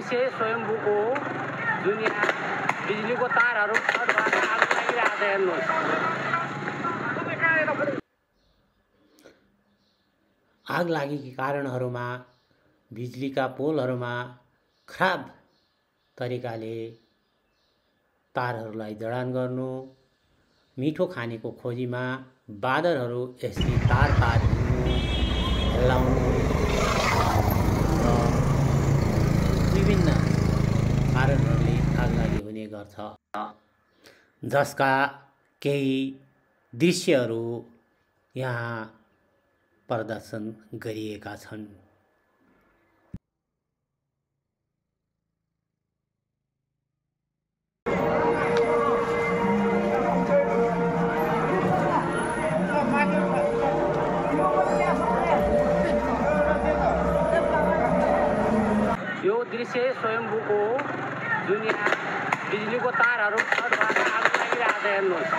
दृश्य स्वयम्भूको जुन यहाँ बिजुलीको तारहरू सर्ट भएर आगो लागिरहेको छ हेर्नुहोस्। आग लागेका कारणहरूमा बिजुलीका पोलहरूमा खराब तरिकाले तारहरूलाई जडान गर्नु, मिठो खानेको खोजीमा बाँदरहरू यसरी तार हिँड्नु, हल्लाउनु र विभिन्न कारणहरूले आगलागी हुने गर्छ, जसका केही दृश्यहरू यहाँ प्रदर्शन गरिएका छन्। यो दृश्य स्वयम्भूको जुन यहाँ बिजुलीको तारहरू सर्ट भएर आगो लागिरहेको छ हेर्नुहोस्।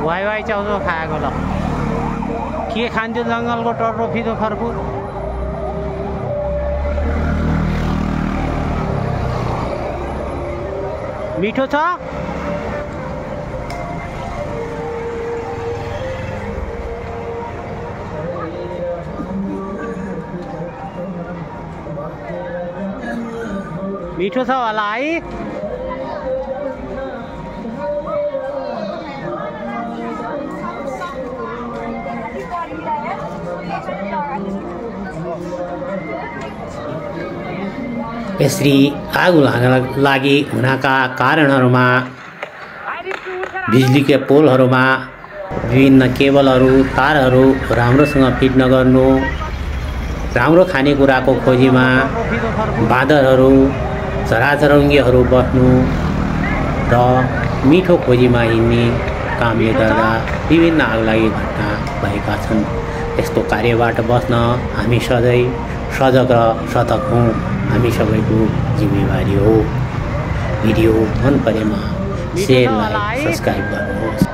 वाइ चाउचाउ खाएको ल के खान्थ्यो जङ्गलको टर्रो फिदो खर्बु। मिठो छ। मिठो छ होला है। यसरी आगो लागि हुनका कारणहरूमा बिजुलीका पोलहरूमा विभिन्न केबलहरू तारहरू राम्रोसँग फिट नगर्नु, राम्रो खानेकुराको खोजीमा बाँदरहरू चराचुरुङ्गीहरू बस्नु र मिठो खोजीमा हिँड्ने कामले गर्दा विभिन्न आगलागी घटना भएका छन्। यस्तो कार्यबाट बस्न हामी सधैँ सजग र सतर्क हौँ, हामी सबैको जिम्मेवारी हो। भिडियो मन परेमा शेयर, लाइक, सब्सक्राइब गर्नुहोस्।